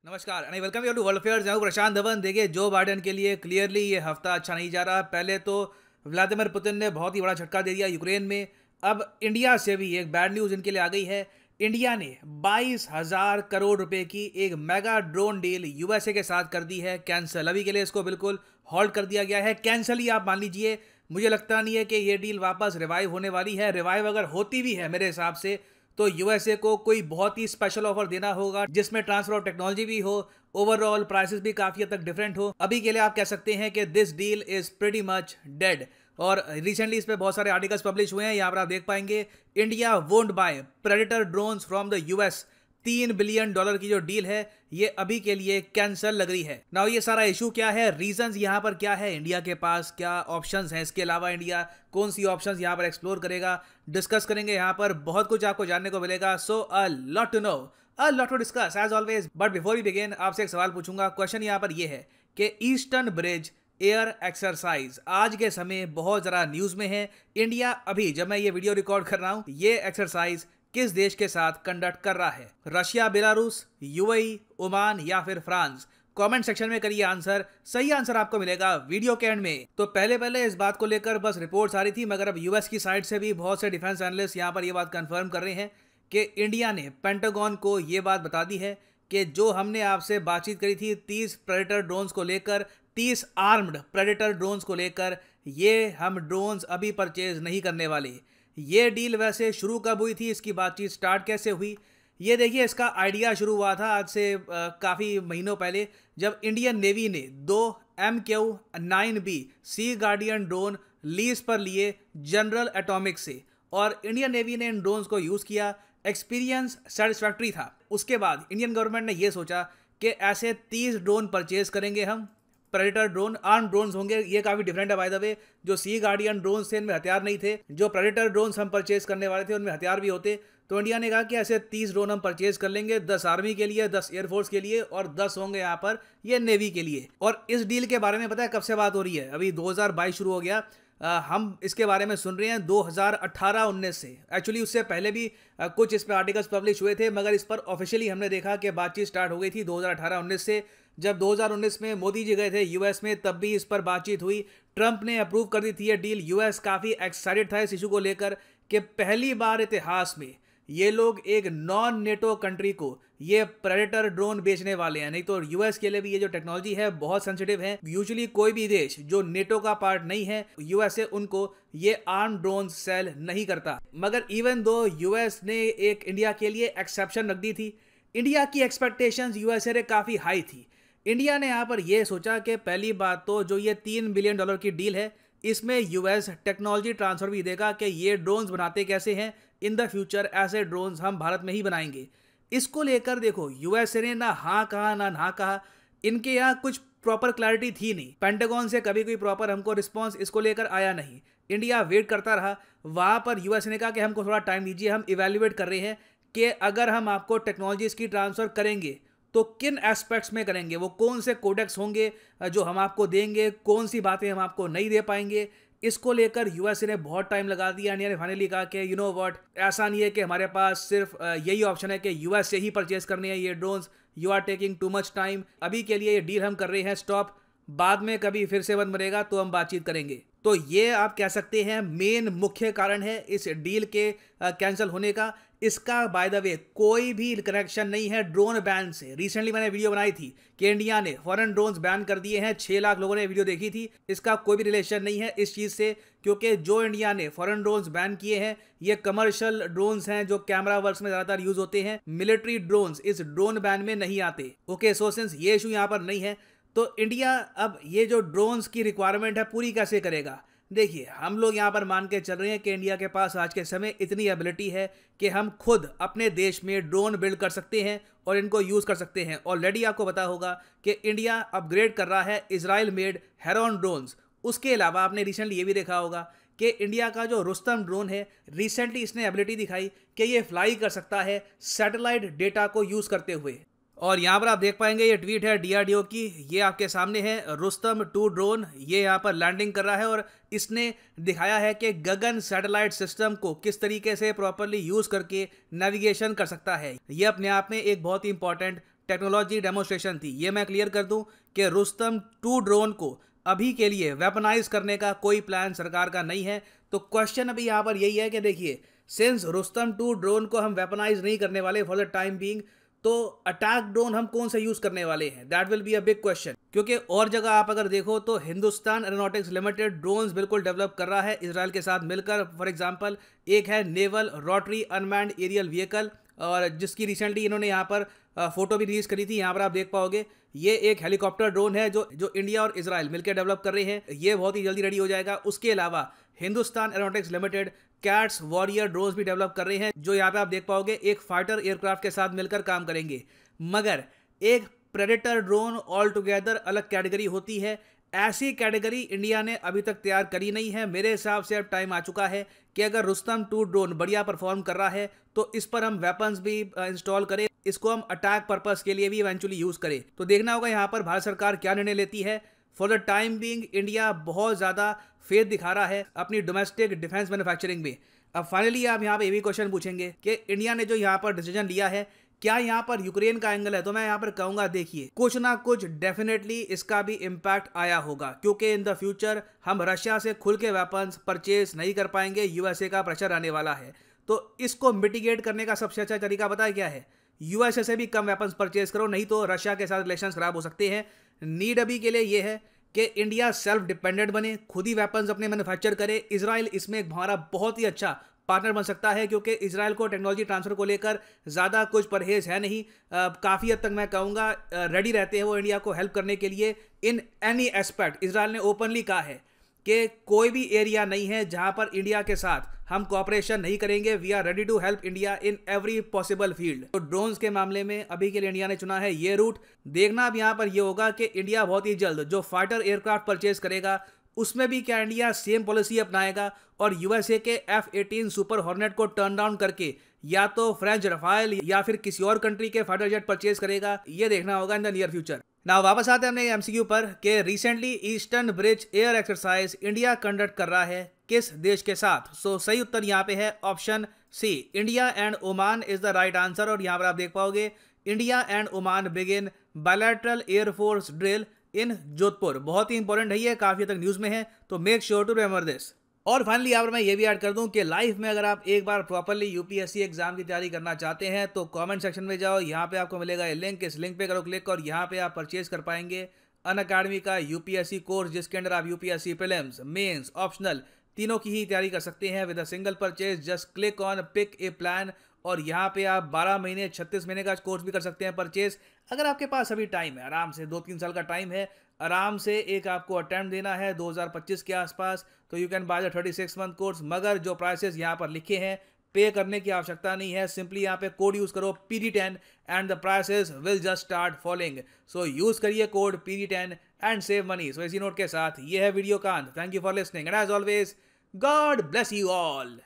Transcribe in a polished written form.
नमस्कार and welcome you to world affairs. मैं हूं प्रशांत धवन। देखिए, जो बाइडेन के लिए क्लियरली ये हफ्ता अच्छा नहीं जा रहा। पहले तो व्लादिमीर पुतिन ने बहुत ही बड़ा झटका दे दिया यूक्रेन में। अब इंडिया से भी एक बैड न्यूज़ इनके लिए आ गई है। इंडिया ने 22,000 करोड़ रुपए की एक मेगा ड्रोन डील यूएसए के साथ कर दी है कैंसिल। अभी के लिए इसको बिल्कुल हॉल्ट कर दिया गया है, कैंसिल ही आप मान लीजिए। मुझे लगता नहीं है कि ये डील वापस रिवाइव होने वाली है। रिवाइव अगर होती भी है मेरे हिसाब से तो यूएसए को कोई बहुत ही स्पेशल ऑफर देना होगा जिसमें ट्रांसफर ऑफ टेक्नोलॉजी भी हो, ओवरऑल प्राइसेस भी काफी हद तक डिफरेंट हो। अभी के लिए आप कह सकते हैं कि this deal is pretty much dead. और रिसेंटली इस पे बहुत सारे आर्टिकल्स पब्लिश हुए हैं, यहाँ पर आप देख पाएंगे। India won't buy predator drones from the US. $3 billion की जो डील है ये अभी के लिए कैंसिल लग रही है। नाउ ये सारा इशू क्या है, रीजंस यहाँ पर क्या है, इंडिया के पास क्या ऑप्शंस हैं, इसके अलावा इंडिया कौन सी ऑप्शंस यहाँ पर एक्सप्लोर करेगा, डिस्कस करेंगे। यहाँ पर बहुत कुछ आपको जानने को मिलेगा। So a lot to know, a lot to discuss as always. But before we begin आपसे एक सवाल पूछूंगा। क्वेश्चन यहाँ पर ये है कि ईस्टर्न ब्रिज एयर एक्सरसाइज आज के समय बहुत ज़रा न्यूज़ में है। इंडिया अभी जब मैं ये वीडियो रिकॉर्ड कर रहा हूँ, ये एक्सरसाइज किस देश के साथ कंडक्ट कर रहा है? रशिया, बेलारूस, यूएई, ओमान या फिर फ्रांस? कमेंट सेक्शन में करिए आंसर। सही आंसर आपको मिलेगा वीडियो के एंड में। तो पहले इस बात को लेकर बस रिपोर्ट्स आ रही थी, मगर अब यूएस की साइड से भी बहुत से डिफेंस एनालिस्ट यहाँ पर ये बात कंफर्म कर रहे हैं कि इंडिया ने पेंटागन को ये बात बता दी है कि जो हमने आपसे बातचीत करी थी 30 प्रेडेटर ड्रोन्स को लेकर, 30 आर्म्ड प्रेडेटर ड्रोन्स को लेकर, ये हम ड्रोन्स अभी परचेज नहीं करने वाले। ये डील वैसे शुरू कब हुई थी, इसकी बातचीत स्टार्ट कैसे हुई? ये देखिए, इसका आइडिया शुरू हुआ था आज से काफ़ी महीनों पहले, जब इंडियन नेवी ने 2 MQ-9B सी गार्डियन ड्रोन लीज पर लिए जनरल एटॉमिक से, और इंडियन नेवी ने इन ड्रोन्स को यूज़ किया। एक्सपीरियंस सेटिस्फैक्ट्री था। उसके बाद इंडियन गवर्नमेंट ने यह सोचा कि ऐसे 30 ड्रोन परचेज करेंगे हम, प्रेडेटर ड्रोन, आर्म ड्रोन्स होंगे। ये काफी डिफरेंट है बाय द वे। जो सी गार्डियन ड्रोन्स थे इनमें हथियार नहीं थे, जो प्रेडेटर ड्रोन्स हम परचेज करने वाले थे उनमें हथियार भी होते। तो इंडिया ने कहा कि ऐसे 30 ड्रोन हम परचेज कर लेंगे, 10 आर्मी के लिए, 10 एयरफोर्स के लिए और 10 होंगे यहाँ पर ये नेवी के लिए। और इस डील के बारे में पता है कब से बात हो रही है? अभी 2022 शुरू हो गया। हम इसके बारे में सुन रहे हैं 2018-19 से। एक्चुअली उससे पहले भी कुछ इस पर आर्टिकल्स पब्लिश हुए थे, मगर इस पर ऑफिशियली हमने देखा कि बातचीत स्टार्ट हो गई थी 2018-19 से। जब 2019 में मोदी जी गए थे यूएस में, तब भी इस पर बातचीत हुई। ट्रंप ने अप्रूव कर दी थी ये डील। यूएस काफ़ी एक्साइटेड था इस इशू को लेकर कि पहली बार इतिहास में ये लोग एक नॉन नेटो कंट्री को ये प्रेडेटर ड्रोन बेचने वाले हैं। नहीं तो यूएस के लिए भी ये जो टेक्नोलॉजी है बहुत सेंसिटिव है। यूजुअली कोई भी देश जो नेटो का पार्ट नहीं है, यूएसए उनको ये आर्म ड्रोन सेल नहीं करता। मगर इवन दो यूएस ने एक इंडिया के लिए एक्सेप्शन रख दी थी, इंडिया की एक्सपेक्टेशंस यूएसए से काफ़ी हाई थी। इंडिया ने यहाँ पर यह सोचा कि पहली बात तो जो ये $3 बिलियन की डील है, इसमें यूएस टेक्नोलॉजी ट्रांसफर भी देगा कि ये ड्रोन्स बनाते कैसे हैं, इन द फ्यूचर ऐसे ड्रोन्स हम भारत में ही बनाएंगे। इसको लेकर देखो, यूएसए ने ना हाँ कहा ना कहा। इनके यहाँ कुछ प्रॉपर क्लैरिटी थी नहीं। पेंटागन से कभी कोई प्रॉपर हमको रिस्पॉन्स इसको लेकर आया नहीं। इंडिया वेट करता रहा। वहाँ पर यूएसए ने कहा कि हमको थोड़ा टाइम दीजिए, हम इवेल्युएट कर रहे हैं कि अगर हम आपको टेक्नोलॉजी इसकी ट्रांसफ़र करेंगे तो किन एस्पेक्ट्स में करेंगे, वो कौन से कोडेक्स होंगे जो हम आपको देंगे, कौन सी बातें हम आपको नहीं दे पाएंगे। इसको लेकर यूएसए ने बहुत टाइम लगा दिया। इंडिया ने फाइनली कहा कि यू नो व्हाट, ऐसा नहीं है कि हमारे पास सिर्फ यही ऑप्शन है कि यूएस से ही परचेज करने हैं ये drones. You are taking too much time. अभी के लिए ये डील हम कर रहे हैं स्टॉप, बाद में कभी फिर से बंद बनेगा तो हम बातचीत करेंगे। तो ये आप कह सकते हैं मेन मुख्य कारण है इस डील के कैंसिल होने का। इसका बाय द वे कोई भी कनेक्शन नहीं है ड्रोन बैन से। रिसेंटली मैंने वीडियो बनाई थी कि इंडिया ने फॉरेन ड्रोन्स बैन कर दिए हैं, 6 लाख लोगों ने वीडियो देखी थी। इसका कोई भी रिलेशन नहीं है इस चीज़ से, क्योंकि जो इंडिया ने फॉरेन ड्रोन्स बैन किए हैं ये कमर्शियल ड्रोन्स हैं जो कैमरा वर्क्स में ज़्यादातर यूज होते हैं। मिलिट्री ड्रोन्स इस ड्रोन बैन में नहीं आते। ओके, सो सिंस ये इशू यहाँ पर नहीं है तो इंडिया अब ये जो ड्रोन्स की रिक्वायरमेंट है पूरी कैसे करेगा? देखिए, हम लोग यहाँ पर मान के चल रहे हैं कि इंडिया के पास आज के समय इतनी एबिलिटी है कि हम खुद अपने देश में ड्रोन बिल्ड कर सकते हैं और इनको यूज़ कर सकते हैं। ऑलरेडी आपको पता होगा कि इंडिया अपग्रेड कर रहा है इजराइल मेड हेरॉन ड्रोन्स। उसके अलावा आपने रिसेंटली ये भी देखा होगा कि इंडिया का जो रुस्तम ड्रोन है, रिसेंटली इसने एबिलिटी दिखाई कि ये फ्लाई कर सकता है सैटेलाइट डेटा को यूज़ करते हुए। और यहाँ पर आप देख पाएंगे ये ट्वीट है डीआरडीओ की, ये आपके सामने है। रुस्तम 2 ड्रोन ये यहाँ पर लैंडिंग कर रहा है और इसने दिखाया है कि गगन सैटेलाइट सिस्टम को किस तरीके से प्रॉपरली यूज़ करके नेविगेशन कर सकता है। ये अपने आप में एक बहुत ही इंपॉर्टेंट टेक्नोलॉजी डेमोन्स्ट्रेशन थी। ये मैं क्लियर कर दूं कि रुस्तम 2 ड्रोन को अभी के लिए वेपनाइज करने का कोई प्लान सरकार का नहीं है। तो क्वेश्चन अभी यहाँ पर यही है कि देखिए, सिंस रुस्तम 2 ड्रोन को हम वेपनाइज नहीं करने वाले फॉर द टाइम बीइंग, तो अटैक ड्रोन हम कौन सा यूज करने वाले हैं, that will be a big question. क्योंकि और जगह आप अगर देखो तो हिंदुस्तान एरोनॉटिक्स लिमिटेड ड्रोन्स बिल्कुल डेवलप कर रहा है इसराइल के साथ मिलकर। फॉर एग्जांपल एक है naval rotary unmanned aerial vehicle, और जिसकी रिसेंटली इन्होंने यहाँ पर फोटो भी रिलीज करी थी। यहाँ पर आप देख पाओगे ये एक हेलीकॉप्टर ड्रोन है जो इंडिया और इसराइल मिलकर डेवलप कर रहे हैं। ये बहुत ही जल्दी रेडी हो जाएगा। उसके अलावा Hindustan aeronautics limited cats warrior drones भी डेवलप कर रहे हैं, जो यहाँ पे आप देख पाओगे एक फाइटर एयरक्राफ्ट के साथ मिलकर काम करेंगे। मगर एक प्रेडेटर ड्रोन ऑल टुगेदर अलग कैटेगरी होती है। ऐसी कैटेगरी इंडिया ने अभी तक तैयार करी नहीं है। मेरे हिसाब से अब टाइम आ चुका है कि अगर रुस्तम 2 ड्रोन बढ़िया परफॉर्म कर रहा है तो इस पर हम वेपन्स भी इंस्टॉल करें, इसको हम अटैक पर्पस के लिए भी इवेंचुअली यूज करें। तो देखना होगा यहाँ पर भारत सरकार क्या निर्णय लेती है। For the time being India बहुत ज़्यादा फेथ दिखा रहा है अपनी डोमेस्टिक डिफेंस मैन्युफैक्चरिंग में। अब फाइनली आप यहाँ पे ये भी क्वेश्चन पूछेंगे कि इंडिया ने जो यहाँ पर डिसीजन लिया है, क्या यहाँ पर यूक्रेन का एंगल है? तो मैं यहाँ पर कहूंगा देखिए, कुछ ना कुछ डेफिनेटली इसका भी इम्पैक्ट आया होगा, क्योंकि इन द फ्यूचर हम रशिया से खुल के वेपन्स परचेज नहीं कर पाएंगे। यूएसए का प्रेशर आने वाला है। तो इसको मिटिगेट करने का सबसे अच्छा तरीका पता है क्या है? यूएसए से भी कम वेपन्स परचेज करो, नहीं तो रशिया के साथ रिलेशन खराब हो सकते हैं। नीड अभी के लिए ये है कि इंडिया सेल्फ डिपेंडेंट बने, खुद ही वेपन्स अपने मैन्युफैक्चर करे। इसराइल इसमें हमारा बहुत ही अच्छा पार्टनर बन सकता है, क्योंकि इसराइल को टेक्नोलॉजी ट्रांसफर को लेकर ज़्यादा कुछ परहेज है नहीं। काफ़ी हद तक मैं कहूँगा रेडी रहते हैं वो इंडिया को हेल्प करने के लिए इन एनी एस्पेक्ट। इसराइल ने ओपनली कहा है कि कोई भी एरिया नहीं है जहां पर इंडिया के साथ हम कोऑपरेशन नहीं करेंगे। We are ready to help India in every possible field. तो ड्रोन्स के मामले में अभी के लिए इंडिया ने चुना है ये रूट। देखना अब यहाँ पर ये होगा कि इंडिया बहुत ही जल्द जो फाइटर एयरक्राफ्ट परचेज करेगा उसमें भी क्या इंडिया सेम पॉलिसी अपनाएगा और यूएसए के F-18 सुपर हॉर्नेट को टर्न डाउन करके या तो फ्रेंच रफाइल या फिर किसी और कंट्री के फाइटर जेट परचेज करेगा, ये देखना होगा इन द नियर फ्यूचर। ना वापस आते हैं अपने एमसीक्यू पर कि recently eastern bridge air exercise India conduct कर रहा है किस देश के साथ? सो सही उत्तर यहाँ पे है option C, India and Oman is the right answer. और यहाँ पर आप देख पाओगे India and Oman begin bilateral air force drill in Jodhpur. बहुत ही इंपॉर्टेंट है ये, काफी तक न्यूज में है, तो make sure to remember this. और फाइनली यहाँ पर मैं ये भी ऐड कर दूं कि लाइफ में अगर आप एक बार प्रॉपरली यूपीएससी एग्जाम की तैयारी करना चाहते हैं तो कमेंट सेक्शन में जाओ, यहाँ पे आपको मिलेगा ये लिंक, इस लिंक पे करो क्लिक और यहाँ पे आप परचेज कर पाएंगे अनअकैडमी का यूपीएससी कोर्स, जिसके अंदर आप यूपीएससी प्रीलिम्स, मेंस, ऑप्शनल तीनों की ही तैयारी कर सकते हैं with a single purchase. Just click on pick a plan और यहाँ पे आप 12 महीने 36 महीने का कोर्स भी कर सकते हैं परचेज। अगर आपके पास अभी टाइम है, आराम से 2-3 साल का टाइम है, आराम से एक आपको अटेम्प्ट देना है 2025 के आसपास, तो you can by the 36 month course. मगर जो प्राइसेस यहाँ पर लिखे हैं पे करने की आवश्यकता नहीं है, सिंपली यहाँ पे कोड यूज करो PD10 and the prices will just start following. So use करिए code PD10 and save money. So इसी नोट के साथ ये है वीडियो का अंत। Thank you for listening and as always God bless you all.